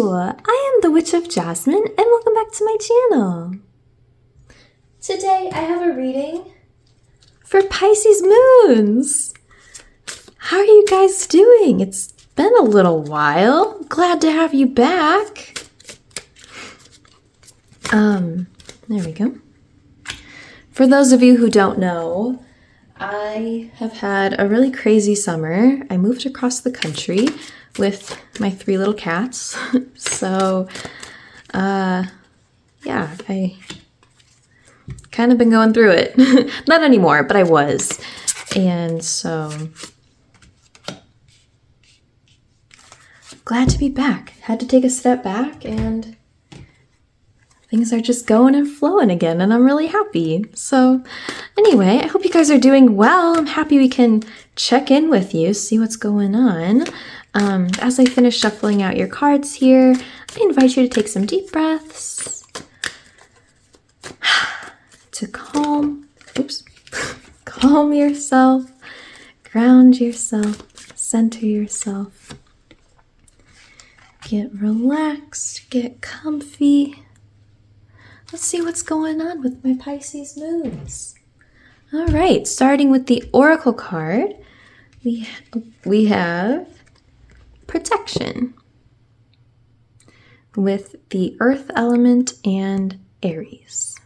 I am the Witch of Jasmine, and welcome back to my channel. Today I have a reading for Pisces moons. How are you guys doing? It's been a little while. Glad to have you back. There we go. For those of you who don't know, I have had a really crazy summer. I moved across the country with my 3 little cats. So, yeah, I kind of been going through it. Not anymore, but I was. And so, glad to be back. Had to take a step back and things are just going and flowing again, and I'm really happy. So anyway, I hope you guys are doing well. I'm happy we can check in with you, see what's going on. As I finish shuffling out your cards here, I invite you to take some deep breaths to calm yourself, ground yourself, center yourself. Get relaxed, get comfy. Let's see what's going on with my Pisces moons. All right, starting with the Oracle card, we have protection with the Earth element and Aries.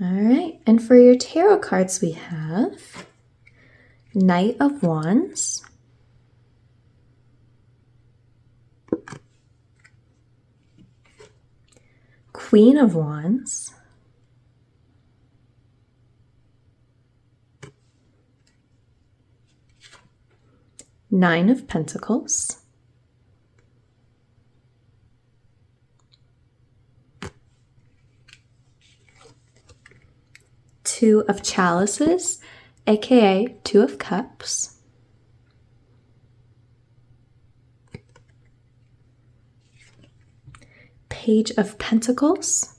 All right, and for your tarot cards, we have Knight of Wands, Queen of Wands, Nine of Pentacles, Two of Chalices, aka Two of Cups, Page of Pentacles,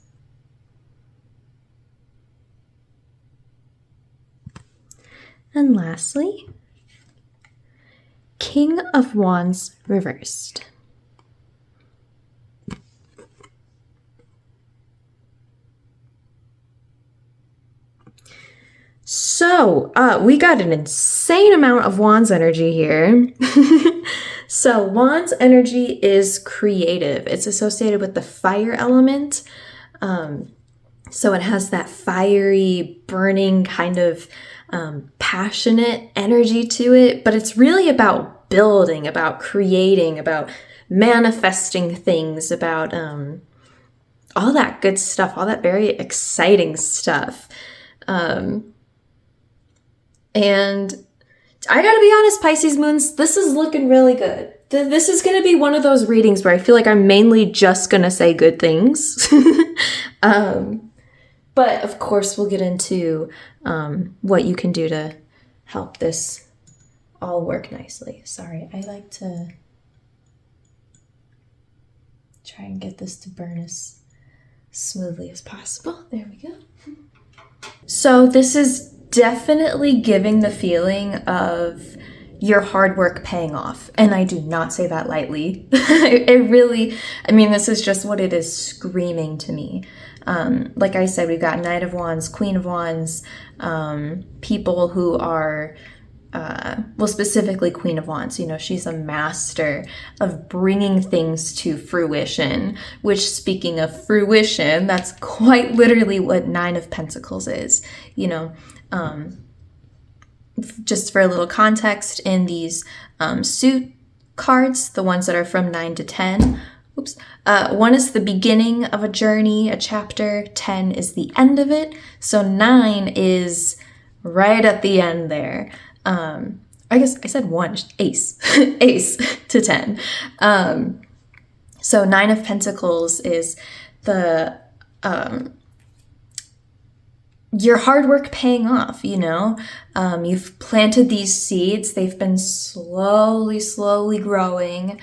and lastly, King of Wands reversed. So, we got an insane amount of Wands energy here. So, Wands energy is creative. It's associated with the fire element. So it has that fiery, burning kind of passionate energy to it, but it's really about building, about creating, about manifesting things, about all that good stuff, all that very exciting stuff. And I gotta be honest, Pisces moons, this is looking really good. This is gonna be one of those readings where I feel like I'm mainly just gonna say good things. But of course, we'll get into what you can do to help this all work nicely. Sorry, I like to try and get this to burn as smoothly as possible. There we go. So this is definitely giving the feeling of your hard work paying off. And I do not say that lightly. It really, I mean, this is just what it is screaming to me. Like I said, we've got Knight of Wands, Queen of Wands, people who are, well, specifically Queen of Wands. You know, she's a master of bringing things to fruition, which, speaking of fruition, that's quite literally what Nine of Pentacles is, you know. Just for a little context, in these suit cards, the ones that are from 9 to 10, 1 is the beginning of a journey, a chapter, 10 is the end of it, so 9 is right at the end there. I guess I said 1, ace, ace to 10. So 9 of Pentacles is the your hard work paying off, you know. You've planted these seeds. They've been slowly growing.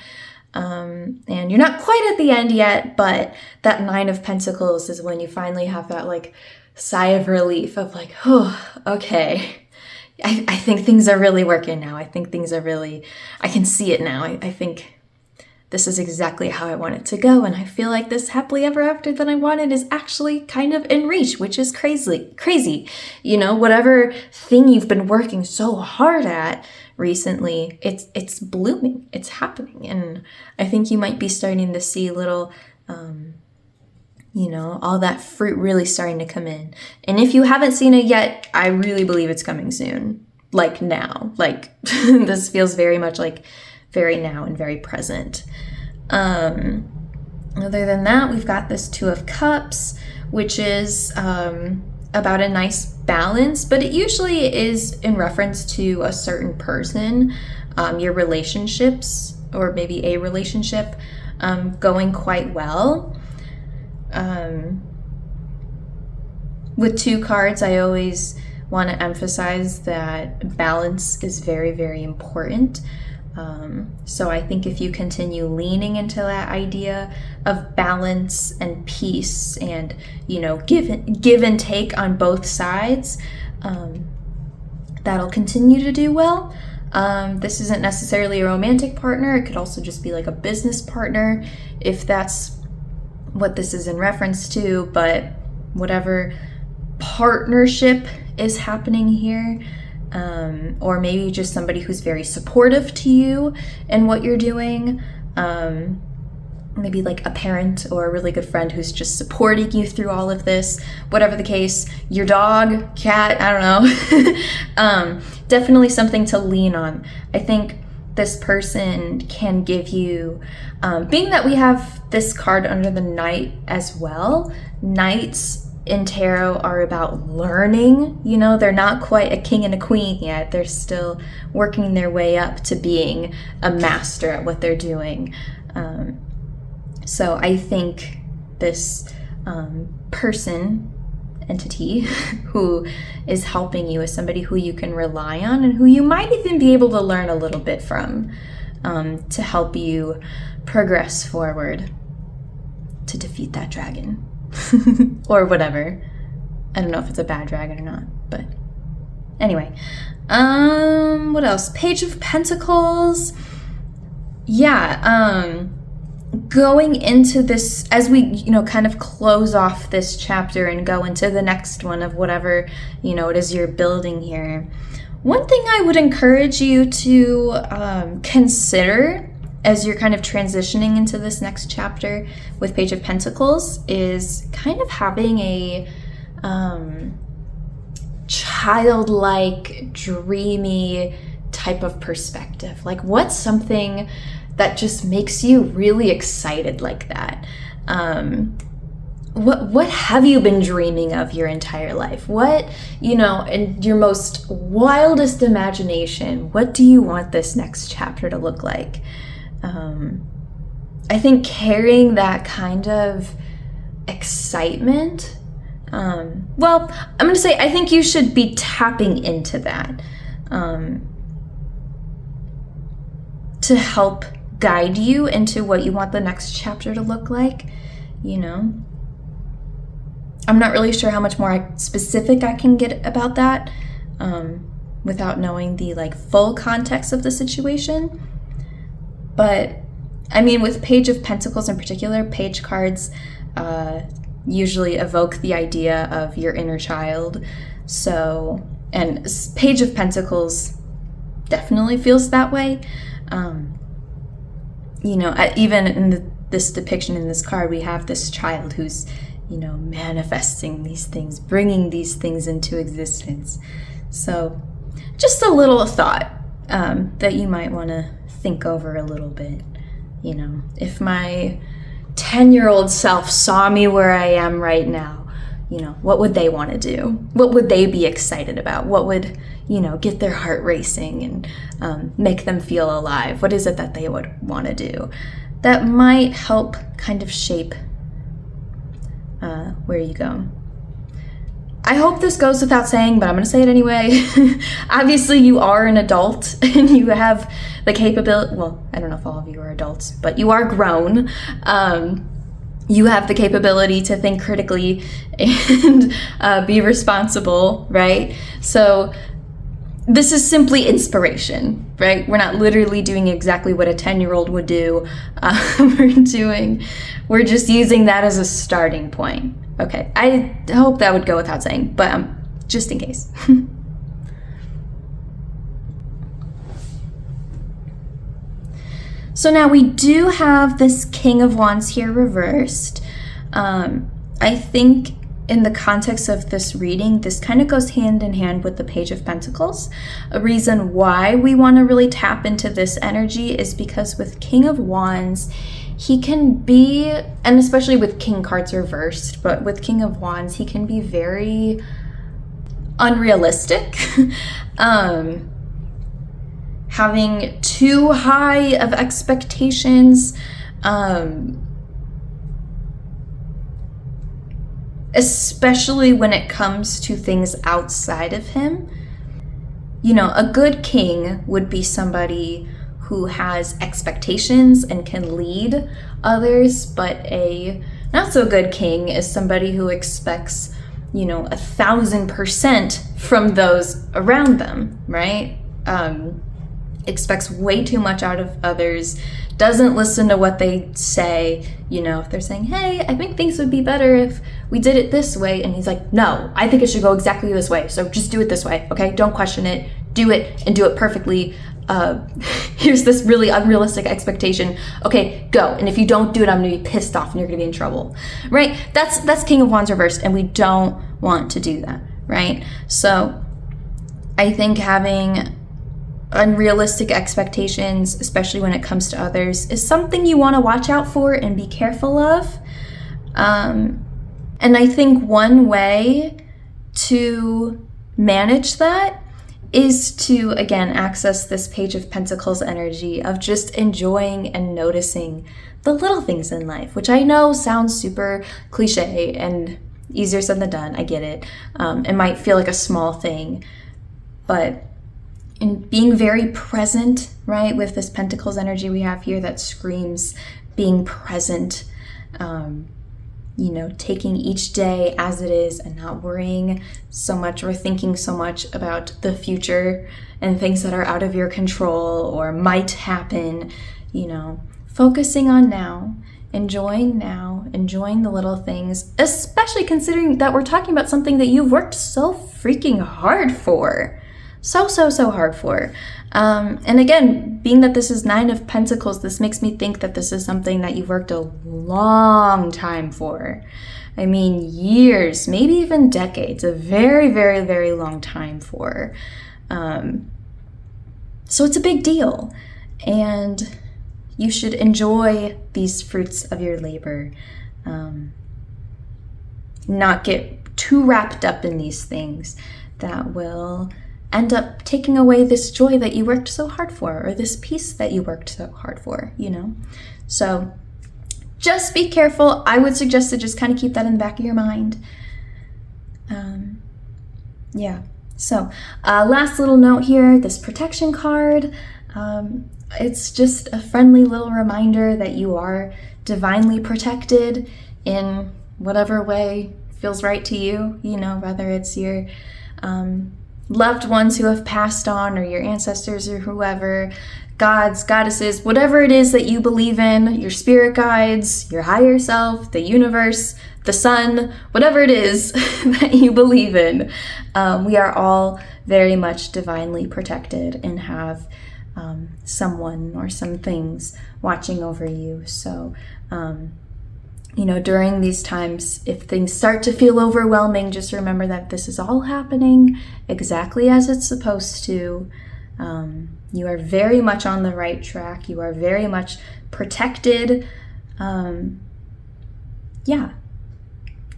And you're not quite at the end yet, but that Nine of Pentacles is when you finally have that like sigh of relief of like, oh, okay, I think things are really working now. I think things are really, I can see it now. I think this is exactly how I want it to go. And I feel like this happily ever after that I wanted is actually kind of in reach, which is crazy. You know, whatever thing you've been working so hard at recently, it's blooming, it's happening. And I think you might be starting to see little, you know, all that fruit really starting to come in. And if you haven't seen it yet, I really believe it's coming soon. Like now, like this feels very much like very now and very present. Other than that, we've got this Two of Cups, which is about a nice balance, but it usually is in reference to a certain person, your relationships, or maybe a relationship going quite well. With two cards, I always want to emphasize that balance is very, very important. So I think if you continue leaning into that idea of balance and peace and, you know, give and take on both sides, that'll continue to do well. This isn't necessarily a romantic partner. It could also just be like a business partner if that's what this is in reference to, but whatever partnership is happening here, or maybe just somebody who's very supportive to you and what you're doing, maybe like a parent or a really good friend who's just supporting you through all of this, whatever the case, your dog, cat, I don't know, definitely something to lean on. I think this person can give you, being that we have this card under the Knight as well, Knights in tarot are about learning. You know, they're not quite a king and a queen yet. They're still working their way up to being a master at what they're doing. So I think this person, entity, who is helping you is somebody who you can rely on and who you might even be able to learn a little bit from, to help you progress forward to defeat that dragon. Or whatever. I don't know if it's a bad dragon or not, but anyway. What else? Page of Pentacles. Yeah, going into this, as we, you know, kind of close off this chapter and go into the next one of whatever, you know, it is you're building here. One thing I would encourage you to consider as you're kind of transitioning into this next chapter with Page of Pentacles is kind of having a childlike, dreamy type of perspective. Like, what's something that just makes you really excited like that? What have you been dreaming of your entire life? What, you know, in your most wildest imagination, what do you want this next chapter to look like? I think carrying that kind of excitement, well, I'm going to say I think you should be tapping into that to help guide you into what you want the next chapter to look like, you know. I'm not really sure how much more specific I can get about that without knowing the like full context of the situation. But I mean, with Page of Pentacles in particular, page cards usually evoke the idea of your inner child. So, and Page of Pentacles definitely feels that way. You know, even in this depiction in this card, we have this child who's, you know, manifesting these things, bringing these things into existence. So just a little thought that you might want to think over a little bit. You know, if my 10-year-old self saw me where I am right now, you know, what would they want to do? What would they be excited about? What would, you know, get their heart racing and make them feel alive? What is it that they would want to do? That might help kind of shape where you go. I hope this goes without saying, but I'm going to say it anyway. Obviously, you are an adult and you have the capability, well, I don't know if all of you are adults, but you are grown. You have the capability to think critically and be responsible, right? So this is simply inspiration, right? We're not literally doing exactly what a 10-year-old would do. We're just using that as a starting point. Okay, I hope that would go without saying, but just in case. So now we do have this King of Wands here reversed. I think in the context of this reading, this kind of goes hand in hand with the Page of Pentacles. A reason why we want to really tap into this energy is because with King of Wands, he can be, and especially with King cards reversed, but with King of Wands, he can be very unrealistic. Having too high of expectations, especially when it comes to things outside of him. You know, a good king would be somebody who has expectations and can lead others, but a not so good king is somebody who expects, 1,000% from those around them, right? Expects way too much out of others, doesn't listen to what they say. If they're saying, hey, I think things would be better if we did it this way, and he's like, no, I think it should go exactly this way, so just do it this way, okay? Don't question it, do it, and do it perfectly. Here's this really unrealistic expectation, okay, go, and if you don't do it, I'm gonna be pissed off and you're gonna be in trouble, right? That's King of Wands reversed, and we don't want to do that, right? So I think having unrealistic expectations, especially when it comes to others, is something you want to watch out for and be careful of. And I think one way to manage that is to, again, access this Page of Pentacles energy of just enjoying and noticing the little things in life, which I know sounds super cliche and easier said than done. I get it. It might feel like a small thing, but and being very present, right, with this Pentacles energy we have here that screams being present, taking each day as it is and not worrying so much or thinking so much about the future and things that are out of your control or might happen, focusing on now, enjoying the little things, especially considering that we're talking about something that you've worked so freaking hard for. So hard for. And again, being that this is 9 of Pentacles, this makes me think that this is something that you've worked a long time for. I mean, years, maybe even decades, a very, very, very long time for. So it's a big deal. And you should enjoy these fruits of your labor. Not get too wrapped up in these things that will end up taking away this joy that you worked so hard for, or this peace that you worked so hard for, So just be careful. I would suggest to just kind of keep that in the back of your mind. So last little note here, this protection card, it's just a friendly little reminder that you are divinely protected in whatever way feels right to you, whether it's your loved ones who have passed on, or your ancestors, or whoever, gods, goddesses, whatever it is that you believe in, your spirit guides, your higher self, the universe, the sun, whatever it is that you believe in, we are all very much divinely protected and have someone or some things watching over you. So during these times, if things start to feel overwhelming, just remember that this is all happening exactly as it's supposed to. You are very much on the right track. You are very much protected.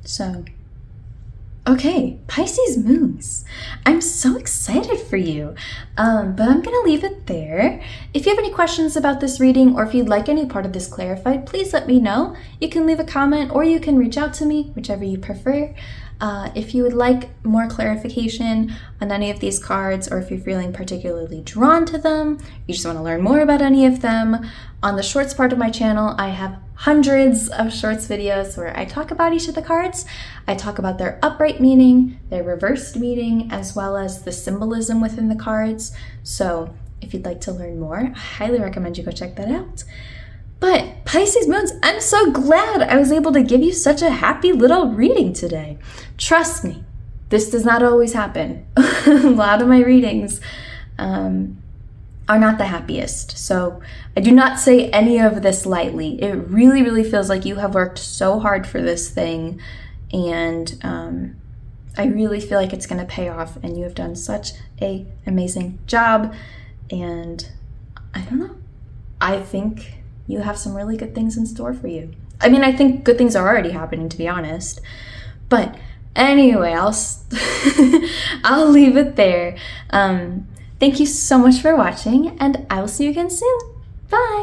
So, okay, Pisces moons. I'm so excited for you. But I'm going to leave it there. If you have any questions about this reading, or if you'd like any part of this clarified, please let me know. You can leave a comment or you can reach out to me, whichever you prefer. If you would like more clarification on any of these cards, or if you're feeling particularly drawn to them, you just want to learn more about any of them, on the shorts part of my channel, I have hundreds of shorts videos where I talk about each of the cards. I talk about their upright meaning, their reversed meaning, as well as the symbolism within the cards. So if you'd like to learn more, I highly recommend you go check that out. But Pisces moons, I'm so glad I was able to give you such a happy little reading today. Trust me, this does not always happen. A lot of my readings are not the happiest. So I do not say any of this lightly. It really, really feels like you have worked so hard for this thing, and I really feel like it's going to pay off, and you have done such an amazing job. And I don't know, I think you have some really good things in store for you. I mean, I think good things are already happening, to be honest. But anyway, I'll leave it there. Thank you so much for watching, and I will see you again soon. Bye!